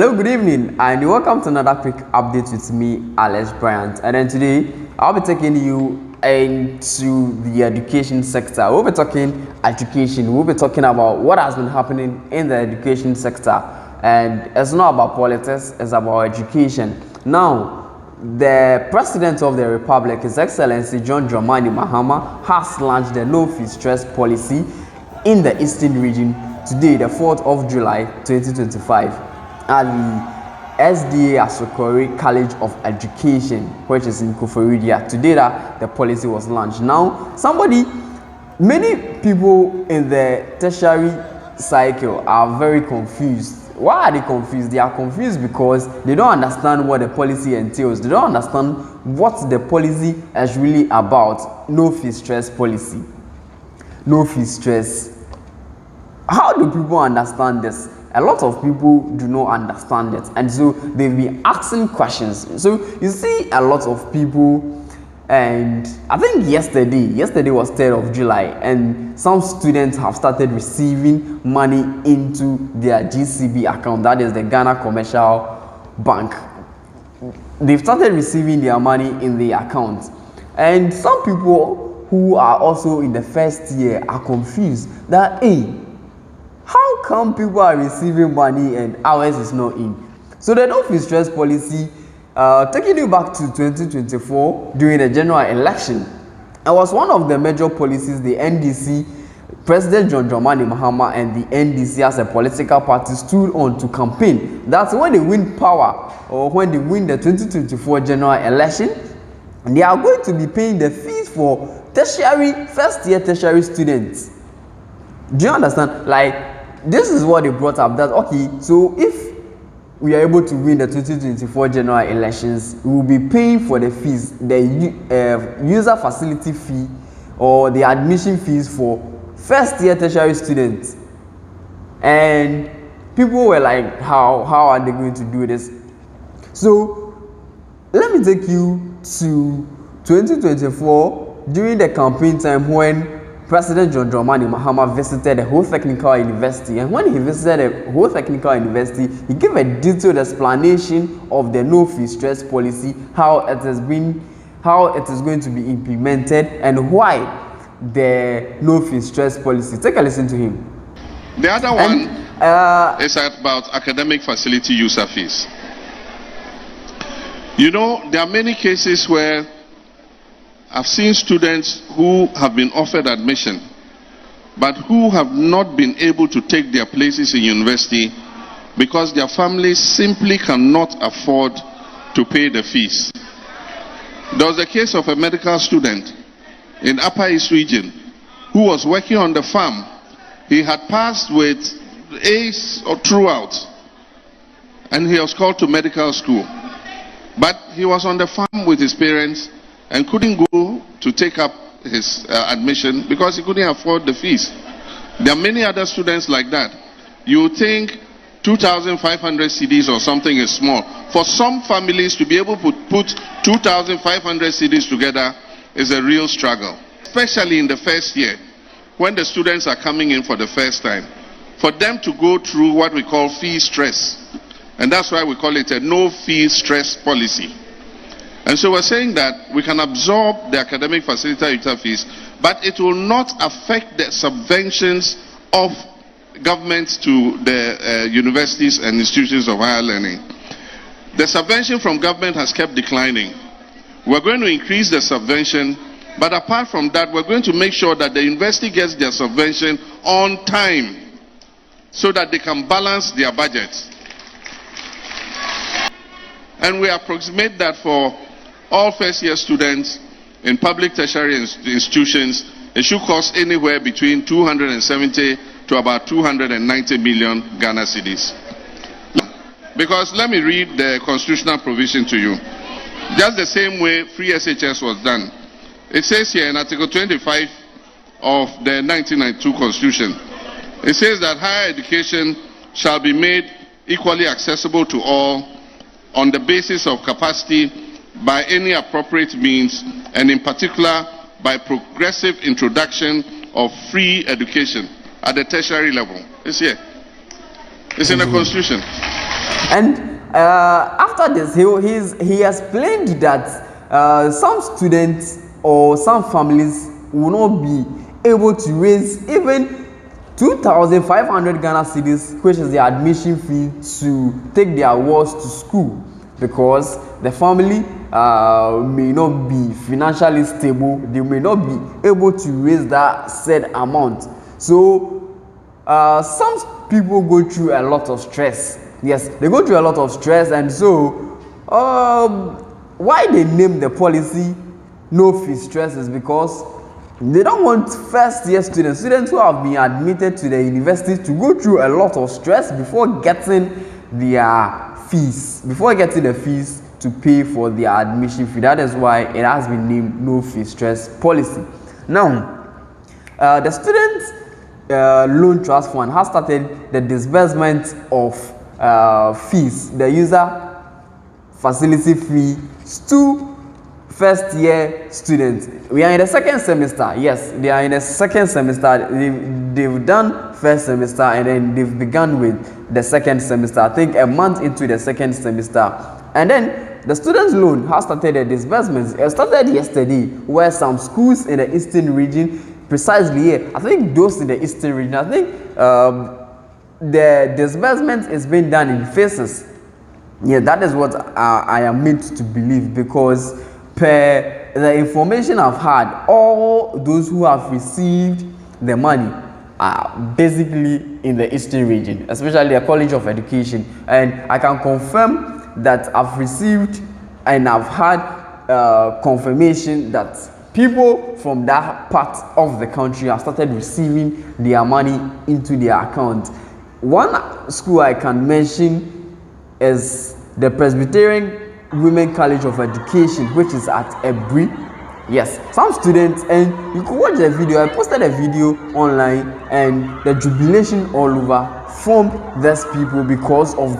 Hello, good evening, and welcome to another quick update with me, Bryant. And then today, I'll be taking you into the education sector. We'll be talking education. We'll be talking about what has been happening in the education sector. And it's not about politics, it's about education. Now, the President of the Republic, His Excellency John Dramani Mahama, has launched the no-fee stress policy in the Eastern region today, the 4th of July, 2025. At the SDA Asokori College of Education, which is in Koforidia. Today that the policy was launched. Now, many people in the tertiary cycle are very confused. Why are they confused? They are confused because they don't understand what the policy entails. They don't understand what the policy is really about. No fee stress policy. No fee stress. How do people understand this? A lot of people do not understand it, and so they've been asking questions. So you see a lot of people, and I think yesterday was 3rd of July, and some students have started receiving money into their GCB account, that is the Ghana Commercial Bank. They've started receiving their money in their account, and some people who are also in the first year are confused that how come people are receiving money and ours is not in? So the no fee stress policy, taking you back to 2024 during the general election, it was one of the major policies the NDC, President John Dramani Mahama and the NDC as a political party stood on to campaign. That's when they win power, or when they win the 2024 general election, they are going to be paying the fees for first year tertiary students. Do you understand? Like, this is what they brought up, that okay, so if we are able to win the 2024 general elections, we will be paying for the fees, the user facility fee or the admission fees for first year tertiary students. And people were like, how are they going to do this? So let me take you to 2024 during the campaign time when President John Dramani Mahama visited the whole technical university, and when he visited the whole technical university, he gave a detailed explanation of the no fee stress policy, how it is going to be implemented, and why the no fee stress policy. Take a listen to him. The other one is about academic facility user fees. You know, there are many cases where I've seen students who have been offered admission, but who have not been able to take their places in university because their families simply cannot afford to pay the fees. There was a case of a medical student in Upper East region who was working on the farm. He had passed with A's or throughout, and he was called to medical school. But he was on the farm with his parents and couldn't go to take up his admission because he couldn't afford the fees. There are many other students like that. You think 2,500 CDs or something is small. For some families to be able to put 2,500 CDs together is a real struggle, especially in the first year when the students are coming in for the first time. For them to go through what we call fee stress, and that's why we call it a no fee stress policy. And so we're saying that we can absorb the academic facility user fees, but it will not affect the subventions of governments to the universities and institutions of higher learning. The subvention from government has kept declining. We're going to increase the subvention, but apart from that, we're going to make sure that the university gets their subvention on time so that they can balance their budgets. And we approximate that for all first year students in public tertiary institutions, it should cost anywhere between 270 to about 290 million Ghana cedis. Because let me read the constitutional provision to you. Just the same way free SHS was done. It says here in Article 25 of the 1992 Constitution, it says that higher education shall be made equally accessible to all on the basis of capacity by any appropriate means, and in particular by progressive introduction of free education at the tertiary level. It's here. It's in the Constitution. And after this, he explained that some students or some families will not be able to raise even 2,500 Ghana cedis, which is the admission fee, to take their wards to school, because the family may not be financially stable. They may not be able to raise that said amount. So some people go through a lot of stress. Yes, they go through a lot of stress, and so why they name the policy no fee stress is because they don't want first year students who have been admitted to the university to go through a lot of stress before getting their fees, to pay for their admission fee. That is why it has been named no fee stress policy. Now, the student loan trust fund has started the disbursement of fees, the user facility fee to first year students. We are in the second semester. Yes, they are in the second semester. They've done first semester and then they've begun with the second semester, I think a month into the second semester. And then the student loan has started the disbursements. It started yesterday, where some schools in the eastern region, precisely here, I think those in the eastern region, I think the disbursement is being done in phases. Yeah, that is what I am meant to believe, because per the information I've had, all those who have received the money are basically in the eastern region, especially the College of Education. And I can confirm that I've received and I've had confirmation that people from that part of the country have started receiving their money into their account. One school I can mention is the Presbyterian Women College of Education, which is at Ebri. Yes, some students, and you could watch the video. I posted a video online, and the jubilation all over from these people because of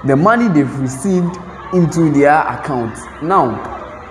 the money they've received into their account. Now,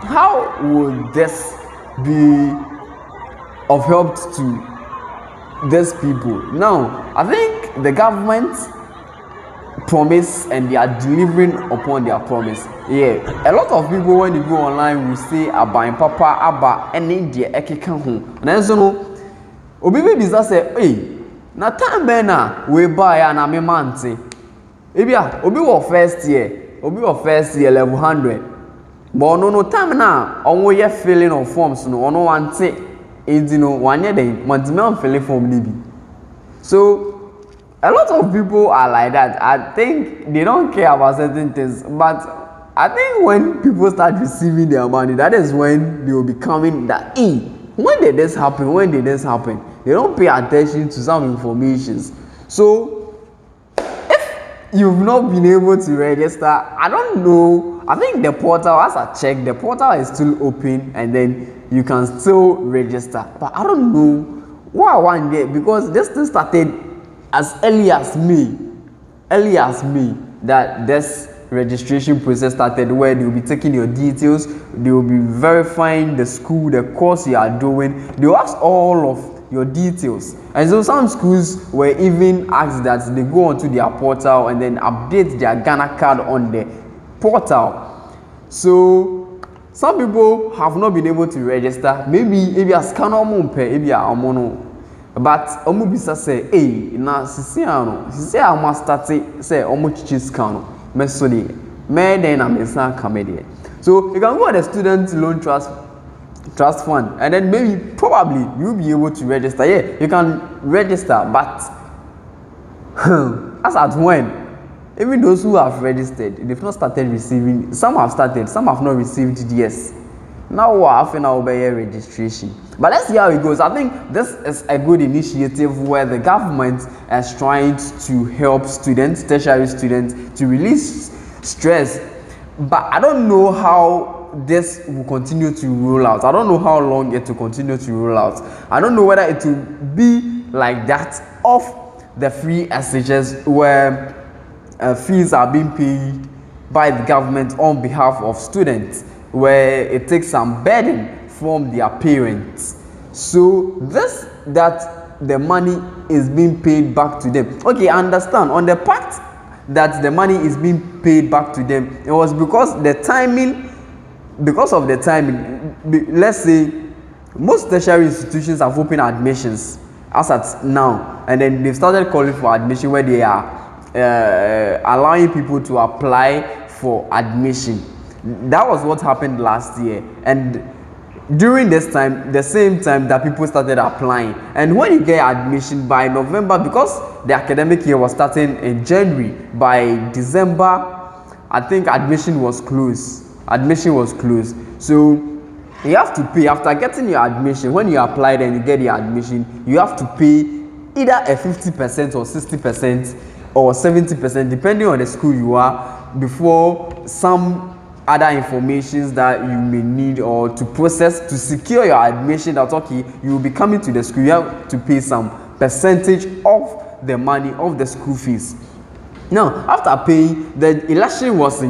how would this be of help to these people? Now, I think the government promise and they are delivering upon their promise. Yeah, a lot of people when they go online will say about papa aba any the ekeka ho. Na so no obi be bisa say, "Hey, na time be na we buy na me mante." Ebia obi wo first year level 100. But no time na onwo ye filling of forms no ono wante edino wanye den mantima filling form ni bi. So a lot of people are like that. I think they don't care about certain things, but I think when people start receiving their money, that is when they will be coming that, when did this happen? They don't pay attention to some informations. So if you've not been able to register, I don't know. I think the portal, as I checked, the portal is still open and then you can still register. But I don't know why one day, because this thing started as early as May, that this registration process started, where they will be taking your details, they will be verifying the school, the course you are doing, they will ask all of your details. And so some schools were even asked that they go onto their portal and then update their Ghana card on the portal. So some people have not been able to register. Maybe a scanner maybe a mono. But omu bisa say, hey, na sisi a must start say omu chichi scan meso de me then am insan kamede. So you can go to the student loan trust fund, and then maybe probably you'll be able to register. Yeah, you can register, but as at when, even those who have registered, they've not started receiving. Some have started, some have not received it. Yes. Now we're having our registration. But let's see how it goes. I think this is a good initiative where the government is trying to help students, tertiary students, to release stress. But I don't know how this will continue to roll out. I don't know how long it will continue to roll out. I don't know whether it will be like that of the free SHS, where fees are being paid by the government on behalf of students, where it takes some burden from their parents. So this, that the money is being paid back to them. Okay, I understand. On the part that the money is being paid back to them. It was because of the timing, let's say most tertiary institutions have opened admissions as at now, and then they've started calling for admission where they are allowing people to apply for admission. That was what happened last year, and during this time, the same time that people started applying, and when you get admission by November, because the academic year was starting in January, by December I think admission was closed. So you have to pay after getting your admission. When you apply and you get your admission, you have to pay either a 50% or 60% or 70%, depending on the school you are, before some other informations that you may need or to process to secure your admission. That okay, you will be coming to the school, you have to pay some percentage of the money of the school fees. Now, after paying, the election was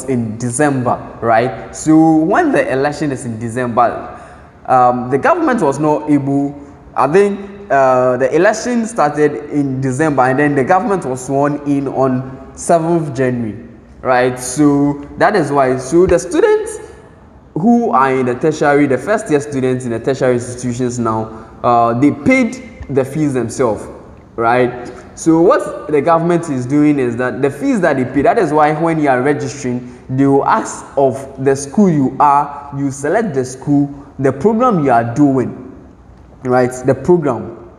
in December, right? So when the election is in December, the government was not able. I think the election started in December, and then the government was sworn in on 7th January. Right, so that is why. So the students who are in the tertiary, the first year students in the tertiary institutions now, they paid the fees themselves, right? So what the government is doing is that the fees that they pay, that is why when you are registering, they will ask of the school you are, you select the school, the program you are doing, right? The program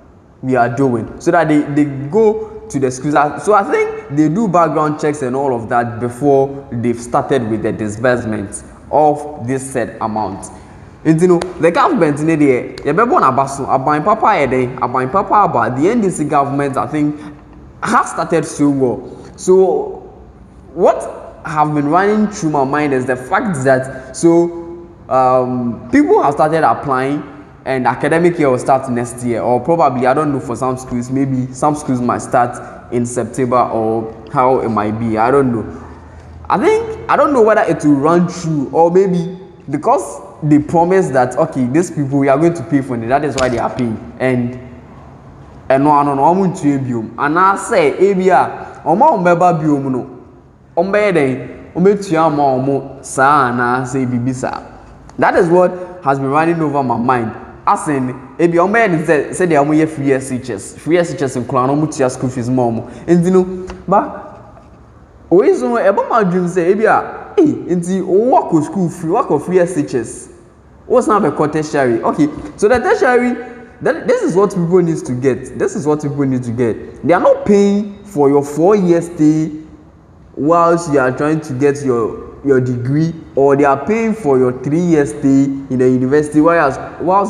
we are doing, so that they go to the schools. So I think they do background checks and all of that before they've started with the disbursement of this said amount. And you know, the government in the NDC government, I think, has started so well. So what have been running through my mind is the fact that people have started applying, and academic year will start next year, or probably, I don't know, for some schools, maybe some schools might start in September, or how it might be, I don't know. I don't know whether it will run through, or maybe because they promised that okay, these people, we are going to pay for it, that is why they are paying, and no, I'm going to biom, and I say ebia omba biom no omba den ometua ma sa na say bibisa. That is what has been running over my mind. As in, ebi omba say they are free SHS in Klan omutia school fees mom. And you know, but always no eba my dream say ebia enti work school free, work of free SHS. What's not a tertiary? Okay, so the tertiary, this is what people need to get. They are not paying for your 4-year stay whilst you are trying to get your degree, or they are paying for your 3-year stay in the university whilst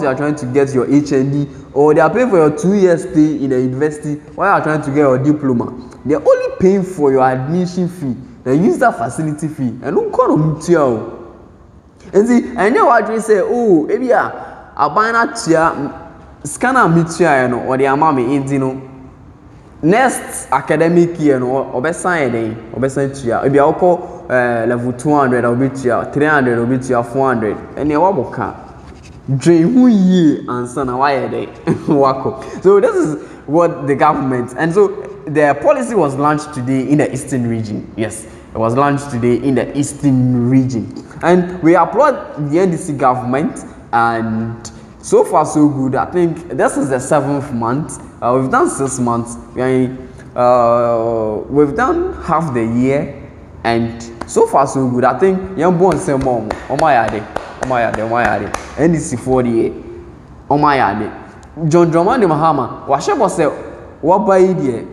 you are trying to get your HND, or they are paying for your 2-year stay in the university while you are trying to get your diploma. They are only paying for your admission fee, the user facility fee, and don't call them mutual. And see, I know what you say, oh, maybe I buy that chair, scanner mutual, you know, or the amami in, you know. Next academic year, no, obesan chair. Maybe I'll call level 200, I'll be chair, 300, I'll be chair, 400, and you walk dream who ye and son of why they wako. So this is what the government, and so the policy was launched today in the Eastern region. Yes, it was launched today in the Eastern region, and we applaud the NDC government. And so far so good. I think this is the 7th month. We've done 6 months. We've done half the year, and so far so good. I think young born say mom. Oh my yade. NDC 48. Oh my yade. John Dramani Mahama. Washabo say what by idea.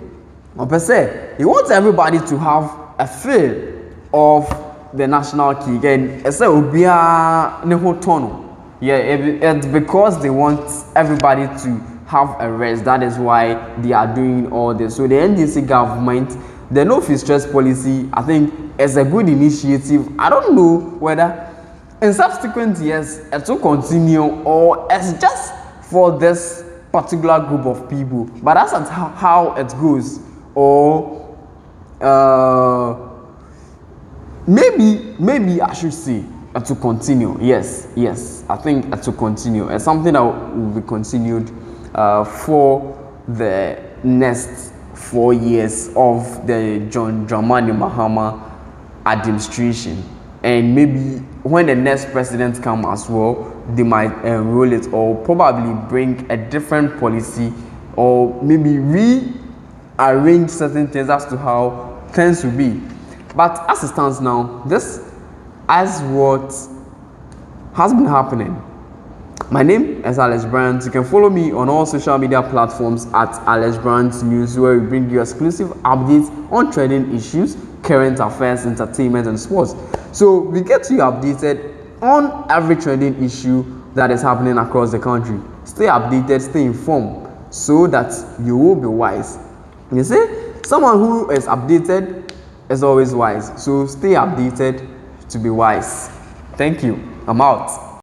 Say he wants everybody to have a feel of the national key. Again, it's a ubia nehotono. Yeah, it's because they want everybody to have a rest. That is why they are doing all this. So the NDC government, the no fee stress policy, I think is a good initiative. I don't know whether in subsequent years it will continue, or it's just for this particular group of people. But that's how it goes. Or maybe I should say to continue. Yes, I think to continue. It's something that will be continued for the next 4 years of the John Dramani Mahama administration, and maybe when the next president comes as well, they might roll it or probably bring a different policy or maybe rearrange certain things as to how things will be. But as it stands now, this is what has been happening. My name is Alex Bryant. You can follow me on all social media platforms at Alex Bryant News, where we bring you exclusive updates on trending issues, current affairs, entertainment, and sports. So we get you updated on every trending issue that is happening across the country. Stay updated, stay informed, so that you will be wise. You see, someone who is updated is always wise. So stay updated to be wise. Thank you. I'm out.